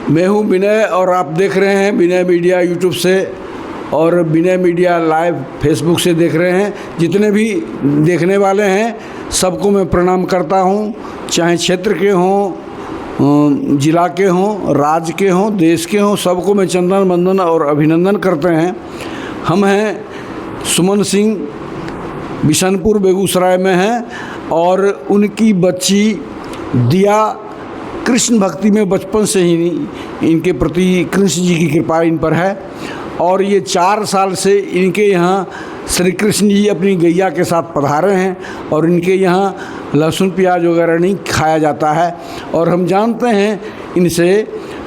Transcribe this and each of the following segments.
मैं हूं विनय और आप देख रहे हैं विनय मीडिया यूट्यूब से और विनय मीडिया लाइव फेसबुक से देख रहे हैं। जितने भी देखने वाले हैं सबको मैं प्रणाम करता हूं, चाहे क्षेत्र के हों, जिला के हों, राज्य के हों, देश के हों, सबको मैं चंदन वंदन और अभिनंदन करते हैं। हम हैं सुमन सिंह, बिशनपुर बेगूसराय में हैं और उनकी बच्ची दिया कृष्ण भक्ति में बचपन से ही इनके प्रति कृष्ण जी की कृपा इन पर है और ये 4 साल से इनके यहाँ श्री कृष्ण जी अपनी गैया के साथ पधारे हैं और इनके यहाँ लहसुन प्याज वगैरह नहीं खाया जाता है। और हम जानते हैं इनसे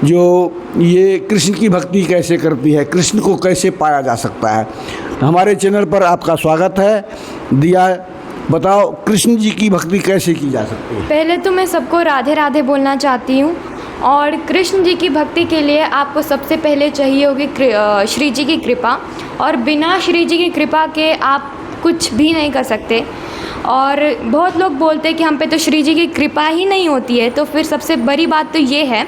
जो ये कृष्ण की भक्ति कैसे करती है, कृष्ण को कैसे पाया जा सकता है। हमारे चैनल पर आपका स्वागत है। दिया, बताओ कृष्ण जी की भक्ति कैसे की जा सकती है? पहले तो मैं सबको राधे राधे बोलना चाहती हूँ और कृष्ण जी की भक्ति के लिए आपको सबसे पहले चाहिए होगी श्री जी की कृपा, और बिना श्री जी की कृपा के आप कुछ भी नहीं कर सकते। और बहुत लोग बोलते हैं कि हम पे तो श्री जी की कृपा ही नहीं होती है। तो फिर सबसे बड़ी बात तो ये है,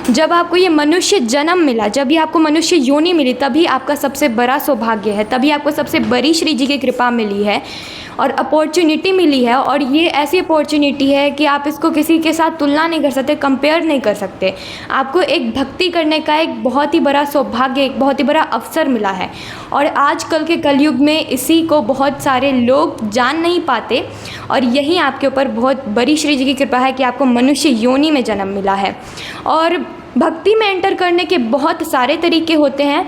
जब आपको ये मनुष्य जन्म मिला, जब भी आपको मनुष्य योनि मिली, तभी आपका सबसे बड़ा सौभाग्य है, तभी आपको सबसे बड़ी श्री जी की कृपा मिली है और अपॉर्चुनिटी मिली है। और ये ऐसी अपॉर्चुनिटी है कि आप इसको किसी के साथ तुलना नहीं कर सकते, कंपेयर नहीं कर सकते। आपको एक भक्ति करने का एक बहुत ही बड़ा सौभाग्य, एक बहुत ही बड़ा अवसर मिला है और आजकल के कलयुग में इसी को बहुत सारे लोग जान नहीं पाते। और यही आपके ऊपर बहुत बड़ी श्री जी की कृपा है कि आपको मनुष्य योनि में जन्म मिला है। और भक्ति में एंटर करने के बहुत सारे तरीके होते हैं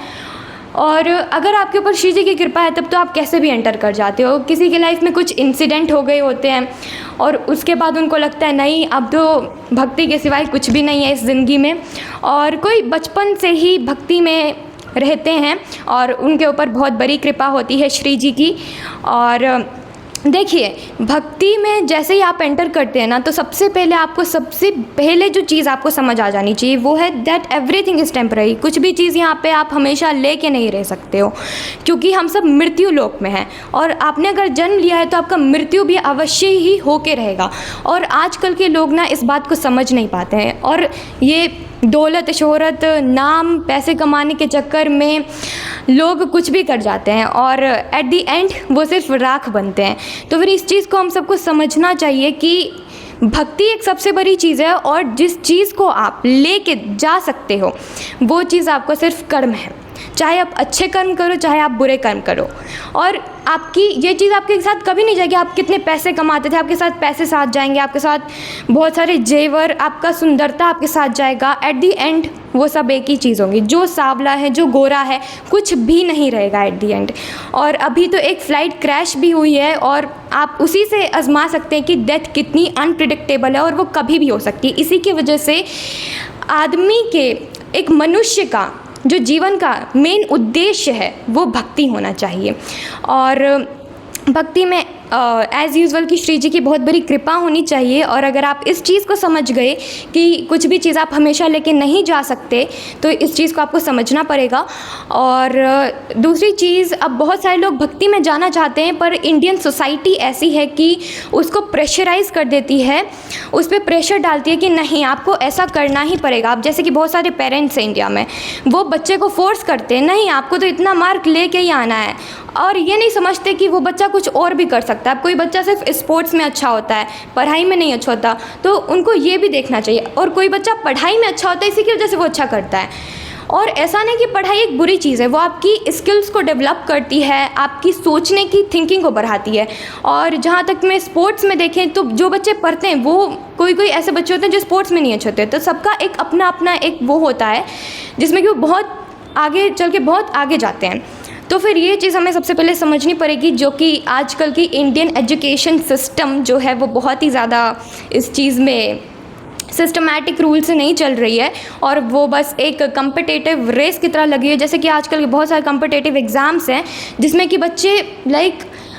और अगर आपके ऊपर श्री जी की कृपा है तब तो आप कैसे भी एंटर कर जाते हो। किसी की लाइफ में कुछ इंसिडेंट हो गए होते हैं और उसके बाद उनको लगता है नहीं, अब तो भक्ति के सिवाय कुछ भी नहीं है इस ज़िंदगी में। और कोई बचपन से ही भक्ति में रहते हैं और उनके ऊपर बहुत बड़ी कृपा होती है श्री जी की। और देखिए, भक्ति में जैसे ही आप एंटर करते हैं ना, तो सबसे पहले जो चीज़ आपको समझ आ जानी चाहिए वो है दैट एवरीथिंग इज़ टेम्पररी। कुछ भी चीज़ यहाँ पे आप हमेशा लेके नहीं रह सकते हो, क्योंकि हम सब मृत्यु लोक में हैं और आपने अगर जन्म लिया है तो आपका मृत्यु भी अवश्य ही होके रहेगा। और आजकल के लोग ना इस बात को समझ नहीं पाते हैं और ये दौलत, शोहरत, नाम, पैसे कमाने के चक्कर में लोग कुछ भी कर जाते हैं और एट दी एंड वो सिर्फ राख बनते हैं। तो फिर इस चीज़ को हम सबको समझना चाहिए कि भक्ति एक सबसे बड़ी चीज़ है और जिस चीज़ को आप लेके जा सकते हो वो चीज़ आपको सिर्फ कर्म है। चाहे आप अच्छे कर्म करो, चाहे आप बुरे कर्म करो। और आपकी ये चीज़ आपके साथ कभी नहीं जाएगी। आप कितने पैसे कमाते थे, आपके साथ पैसे साथ जाएंगे, आपके साथ बहुत सारे जेवर, आपका सुंदरता आपके साथ जाएगा। एट दी एंड वो सब एक ही चीज़ होंगी। जो सांवला है, जो गोरा है, कुछ भी नहीं रहेगा एट दी एंड। और अभी तो एक फ़्लाइट क्रैश भी हुई है और आप उसी से आजमा सकते हैं कि डेथ कितनी अनप्रिडिक्टेबल है और वो कभी भी हो सकती है। इसी की वजह से आदमी के, एक मनुष्य का जो जीवन का मेन उद्देश्य है वो भक्ति होना चाहिए। और भक्ति में एज़ यूजुअल की श्री जी की बहुत बड़ी कृपा होनी चाहिए। और अगर आप इस चीज़ को समझ गए कि कुछ भी चीज़ आप हमेशा लेके नहीं जा सकते, तो इस चीज़ को आपको समझना पड़ेगा। और दूसरी चीज़, अब बहुत सारे लोग भक्ति में जाना चाहते हैं पर इंडियन सोसाइटी ऐसी है कि उसको प्रेशराइज़ कर देती है, उस पर प्रेशर डालती है कि नहीं आपको ऐसा करना ही पड़ेगा। अब जैसे कि बहुत सारे पेरेंट्स हैं इंडिया में, वो बच्चे को फोर्स करते हैं, नहीं आपको तो इतना मार्क लेके ही आना है। और ये नहीं समझते कि वो बच्चा कुछ और भी कर सकता है। कोई बच्चा सिर्फ स्पोर्ट्स में अच्छा होता है, पढ़ाई में नहीं अच्छा होता, तो उनको ये भी देखना चाहिए। और कोई बच्चा पढ़ाई में अच्छा होता है, इसी की वजह से वो अच्छा करता है। और ऐसा नहीं कि पढ़ाई एक बुरी चीज़ है, वो आपकी स्किल्स को डेवलप करती है, आपकी सोचने की थिंकिंग को बढ़ाती है। और जहाँ तक मैं स्पोर्ट्स में देखें तो जो बच्चे पढ़ते हैं वो कोई ऐसे बच्चे होते हैं जो स्पोर्ट्स में नहीं अच्छे होते, तो सबका एक अपना अपना एक वो होता है जिसमें कि वो बहुत आगे चल के बहुत आगे जाते हैं। तो फिर ये चीज़ हमें सबसे पहले समझनी पड़ेगी, जो कि आजकल की इंडियन एजुकेशन सिस्टम जो है वो बहुत ही ज़्यादा इस चीज़ में सिस्टमैटिक रूल से नहीं चल रही है और वो बस एक कम्पिटिटिव रेस की तरह लगी है। जैसे कि आजकल के बहुत सारे कम्पिटिटिव एग्ज़ाम्स हैं जिसमें कि बच्चे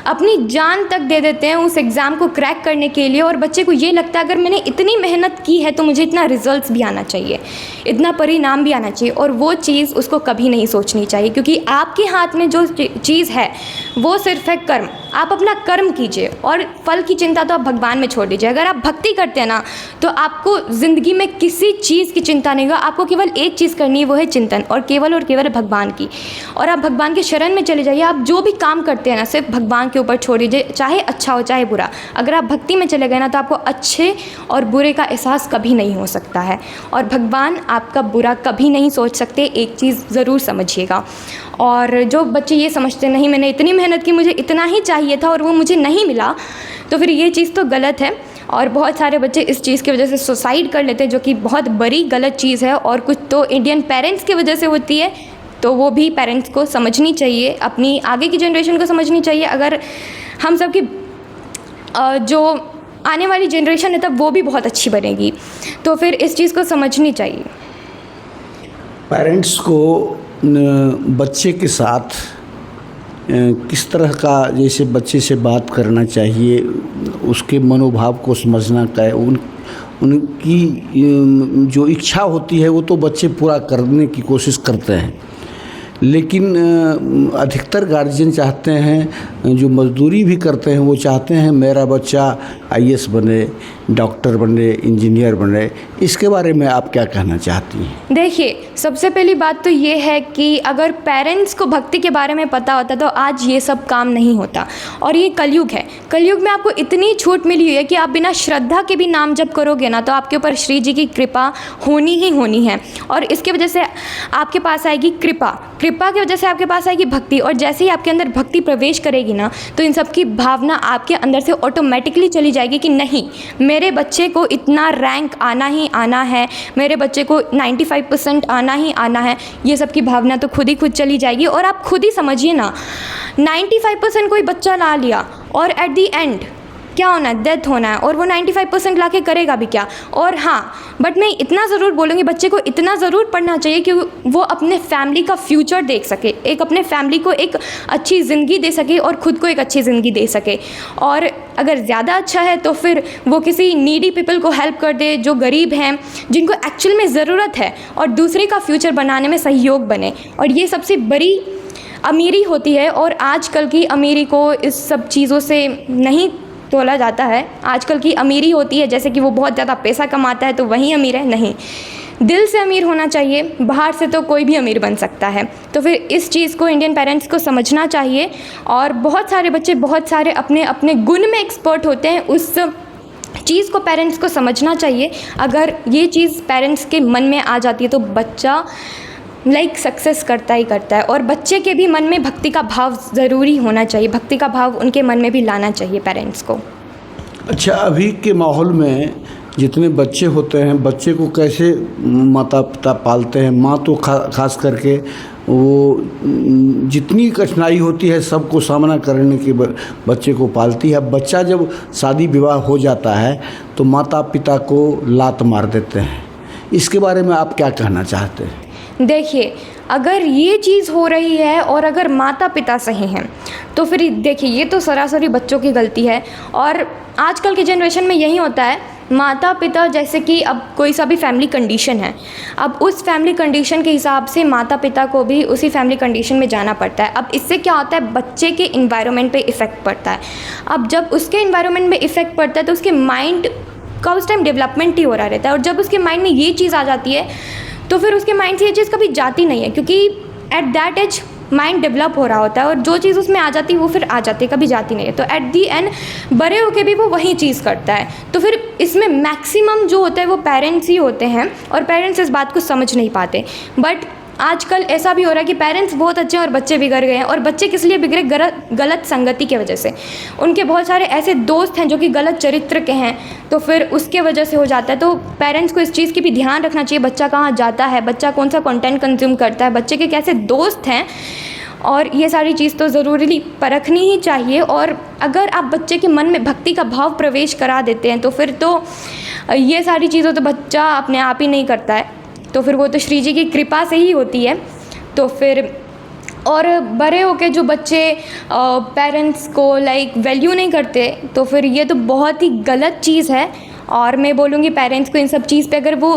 अपनी जान तक दे देते हैं उस एग्ज़ाम को क्रैक करने के लिए। और बच्चे को ये लगता है अगर मैंने इतनी मेहनत की है तो मुझे इतना रिजल्ट्स भी आना चाहिए, इतना परिणाम भी आना चाहिए। और वो चीज़ उसको कभी नहीं सोचनी चाहिए, क्योंकि आपके हाथ में जो चीज़ है वो सिर्फ है कर्म। आप अपना कर्म कीजिए और फल की चिंता तो आप भगवान में छोड़ दीजिए। अगर आप भक्ति करते हैं ना तो आपको ज़िंदगी में किसी चीज़ की चिंता नहीं होगा। आपको केवल एक चीज़ करनी है, वो है चिंतन, और केवल भगवान की। और आप भगवान के शरण में चले जाइए। आप जो भी काम करते हैं ना सिर्फ भगवान के ऊपर छोड़ दीजिए, चाहे अच्छा हो चाहे बुरा। अगर आप भक्ति में चले गए ना तो आपको अच्छे और बुरे का एहसास कभी नहीं हो सकता है, और भगवान आपका बुरा कभी नहीं सोच सकते। एक चीज़ ज़रूर समझिएगा। और जो बच्चे ये समझते नहीं मैंने इतनी मेहनत की, मुझे इतना ही चाहिए था और वो मुझे नहीं मिला, तो फिर ये चीज़ तो गलत है। और बहुत सारे बच्चे इस चीज़ की वजह से सुसाइड कर लेते हैं, जो कि बहुत बड़ी गलत चीज़ है। और कुछ तो इंडियन पेरेंट्स की वजह से होती है, तो वो भी पेरेंट्स को समझनी चाहिए, अपनी आगे की जनरेशन को समझनी चाहिए। अगर हम सब की जो आने वाली जनरेशन है तब वो भी बहुत अच्छी बनेगी, तो फिर इस चीज़ को समझनी चाहिए। पेरेंट्स को बच्चे के साथ किस तरह का, जैसे बच्चे से बात करना चाहिए, उसके मनोभाव को समझना चाहिए, उनकी जो इच्छा होती है वो तो बच्चे पूरा करने की कोशिश करते हैं, लेकिन अधिकतर गार्जियन चाहते हैं, जो मजदूरी भी करते हैं वो चाहते हैं मेरा बच्चा आईएएस बने, डॉक्टर बने, इंजीनियर बने। इसके बारे में आप क्या कहना चाहती हैं? देखिए, सबसे पहली बात तो ये है कि अगर पेरेंट्स को भक्ति के बारे में पता होता तो आज ये सब काम नहीं होता। और ये कलयुग है, कलयुग में आपको इतनी छूट मिली हुई है कि आप बिना श्रद्धा के भी नाम जप करोगे ना तो आपके ऊपर श्री जी की कृपा होनी ही होनी है। और इसकी वजह से आपके पास आएगी कृपा की वजह से आपके पास आएगी भक्ति। और जैसे ही आपके अंदर भक्ति प्रवेश करेगी ना तो इन सब की भावना आपके अंदर से ऑटोमेटिकली चली जाएगी कि नहीं, मेरे बच्चे को इतना रैंक आना ही आना है, मेरे बच्चे को 95% आना ही आना है। ये सब की भावना तो खुद ही खुद चली जाएगी। और आप खुद ही समझिए ना, 95% कोई बच्चा ला लिया और एट दी एंड क्या होना है, डेथ होना है, और वो 95% ला के करेगा भी क्या। और हाँ, बट मैं इतना ज़रूर बोलूँगी, बच्चे को इतना ज़रूर पढ़ना चाहिए कि वो अपने फैमिली का फ्यूचर देख सके, एक अपने फैमिली को एक अच्छी ज़िंदगी दे सके और ख़ुद को एक अच्छी ज़िंदगी दे सके। और अगर ज़्यादा अच्छा है तो फिर वो किसी नीडी पीपल को हेल्प कर दे, जो गरीब हैं, जिनको एक्चुअल में ज़रूरत है, और दूसरे का फ्यूचर बनाने में सहयोग बने। और ये सबसे बड़ी अमीरी होती है। और आजकल की अमीरी को इस सब चीज़ों से नहीं तोला जाता है। आजकल की अमीरी होती है जैसे कि वो बहुत ज़्यादा पैसा कमाता है तो वही अमीर है, नहीं, दिल से अमीर होना चाहिए। बाहर से तो कोई भी अमीर बन सकता है। तो फिर इस चीज़ को इंडियन पेरेंट्स को समझना चाहिए। और बहुत सारे बच्चे बहुत सारे अपने अपने गुण में एक्सपर्ट होते हैं, उस चीज़ को पेरेंट्स को समझना चाहिए। अगर ये चीज़ पेरेंट्स के मन में आ जाती है तो बच्चा सक्सेस करता ही करता है। और बच्चे के भी मन में भक्ति का भाव ज़रूरी होना चाहिए, भक्ति का भाव उनके मन में भी लाना चाहिए पेरेंट्स को। अच्छा, अभी के माहौल में जितने बच्चे होते हैं, बच्चे को कैसे माता पिता पालते हैं? माँ तो खास करके वो जितनी कठिनाई होती है सबको सामना करने के बच्चे को पालती है। बच्चा जब शादी विवाह हो जाता है तो माता पिता को लात मार देते हैं। इसके बारे में आप क्या कहना चाहते हैं? देखिए, अगर ये चीज़ हो रही है और अगर माता पिता सही हैं तो फिर देखिए ये तो सरासरी बच्चों की गलती है। और आजकल के जनरेशन में यही होता है, माता पिता जैसे कि अब कोई सा भी फैमिली कंडीशन है, अब उस फैमिली कंडीशन के हिसाब से माता पिता को भी उसी फैमिली कंडीशन में जाना पड़ता है। अब इससे क्या होता है, बच्चे के इन्वायरमेंट पे इफ़ेक्ट पड़ता है। अब जब उसके इन्वायरमेंट में इफ़ेक्ट पड़ता है तो उसके माइंड का उस टाइम डेवलपमेंट ही हो रहा रहता है। और जब उसके माइंड में ये चीज़ आ जाती है तो फिर उसके माइंड से ये चीज़ कभी जाती नहीं है, क्योंकि at that age mind develop हो रहा होता है और जो चीज़ उसमें आ जाती है वो फिर आ जाती है, कभी जाती नहीं है। तो एट दी एंड बड़े होके भी वो वही चीज़ करता है। तो फिर इसमें मैक्सिमम जो होता है वो पेरेंट्स ही होते हैं और पेरेंट्स इस बात को समझ नहीं पाते। बट आजकल ऐसा भी हो रहा है कि पेरेंट्स बहुत अच्छे हैं और बच्चे बिगड़ गए हैं। और बच्चे किस लिए बिगड़े? गलत संगति की वजह से। उनके बहुत सारे ऐसे दोस्त हैं जो कि गलत चरित्र के हैं, तो फिर उसके वजह से हो जाता है। तो पेरेंट्स को इस चीज़ की भी ध्यान रखना चाहिए, बच्चा कहाँ जाता है, बच्चा कौन सा कंटेंट कंज्यूम करता है, बच्चे के कैसे दोस्त हैं, और ये सारी चीज़ तो ज़रूरी परखनी ही चाहिए। और अगर आप बच्चे के मन में भक्ति का भाव प्रवेश करा देते हैं तो फिर तो ये सारी चीज़ों तो बच्चा अपने आप ही नहीं करता है, तो फिर वो तो श्री जी की कृपा से ही होती है। तो फिर और बड़े होके जो बच्चे पेरेंट्स को वैल्यू नहीं करते तो फिर ये तो बहुत ही गलत चीज़ है। और मैं बोलूँगी पेरेंट्स को इन सब चीज़ पे अगर वो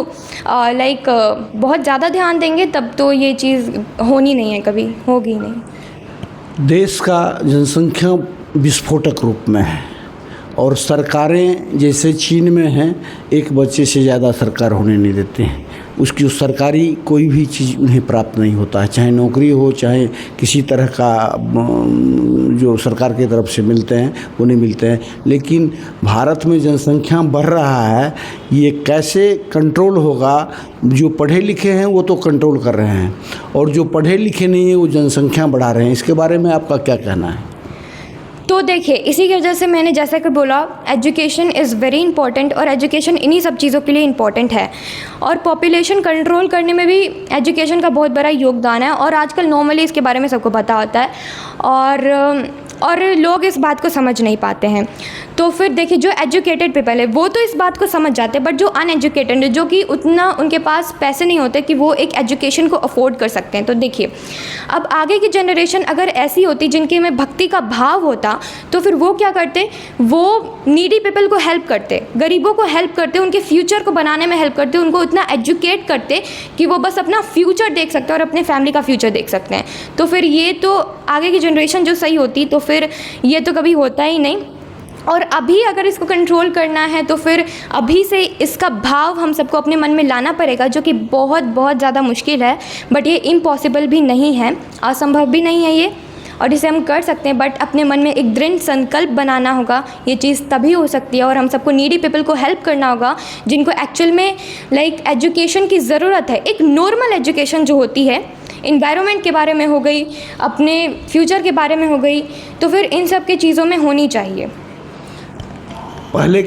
बहुत ज़्यादा ध्यान देंगे तब तो ये चीज़ होनी नहीं है, कभी होगी नहीं। देश का जनसंख्या विस्फोटक रूप में है। और सरकारें जैसे चीन में हैं, एक बच्चे से ज़्यादा सरकार होने नहीं देते हैं। उसकी सरकारी कोई भी चीज़ उन्हें प्राप्त नहीं होता है, चाहे नौकरी हो, चाहे किसी तरह का जो सरकार की तरफ से मिलते हैं वो नहीं मिलते हैं। लेकिन भारत में जनसंख्या बढ़ रहा है, ये कैसे कंट्रोल होगा? जो पढ़े लिखे हैं वो तो कंट्रोल कर रहे हैं, और जो पढ़े लिखे नहीं हैं वो जनसंख्या बढ़ा रहे हैं। इसके बारे में आपका क्या कहना है? तो देखिए, इसी की वजह से मैंने जैसा कि बोला, एजुकेशन इज़ वेरी इंपॉर्टेंट, और एजुकेशन इन्हीं सब चीज़ों के लिए इम्पॉर्टेंट है। और पॉपुलेशन कंट्रोल करने में भी एजुकेशन का बहुत बड़ा योगदान है, और आजकल नॉर्मली इसके बारे में सबको पता होता है, और लोग इस बात को समझ नहीं पाते हैं। तो फिर देखिए, जो एजुकेटेड पीपल है वो तो इस बात को समझ जाते हैं, बट जो अनएजुकेटेड है, जो कि उतना उनके पास पैसे नहीं होते कि वो एक एजुकेशन को अफोर्ड कर सकते हैं। तो देखिए, अब आगे की जनरेशन अगर ऐसी होती जिनके में भक्ति का भाव होता, तो फिर वो क्या करते, वो नीडी पीपल को हेल्प करते, गरीबों को हेल्प करते, उनके फ्यूचर को बनाने में हेल्प करते, उनको इतना एजुकेट करते कि वो बस अपना फ्यूचर देख सकते हैं और अपने फैमिली का फ्यूचर देख सकते हैं। तो फिर ये तो आगे की जनरेशन जो सही होती, तो फिर ये तो कभी होता ही नहीं। और अभी अगर इसको कंट्रोल करना है तो फिर अभी से इसका भाव हम सबको अपने मन में लाना पड़ेगा, जो कि बहुत बहुत ज़्यादा मुश्किल है, बट ये इम्पॉसिबल भी नहीं है, असंभव भी नहीं है ये, और इसे हम कर सकते हैं। बट अपने मन में एक दृढ़ संकल्प बनाना होगा, ये चीज़ तभी हो सकती है। और हम सबको नीडी पीपल को हेल्प करना होगा, जिनको एक्चुअल में एजुकेशन की ज़रूरत है, एक नॉर्मल एजुकेशन जो होती है, इन्वायरमेंट के बारे में हो गई, अपने फ्यूचर के बारे में हो गई, तो फिर इन सब के चीज़ों में होनी चाहिए। पहले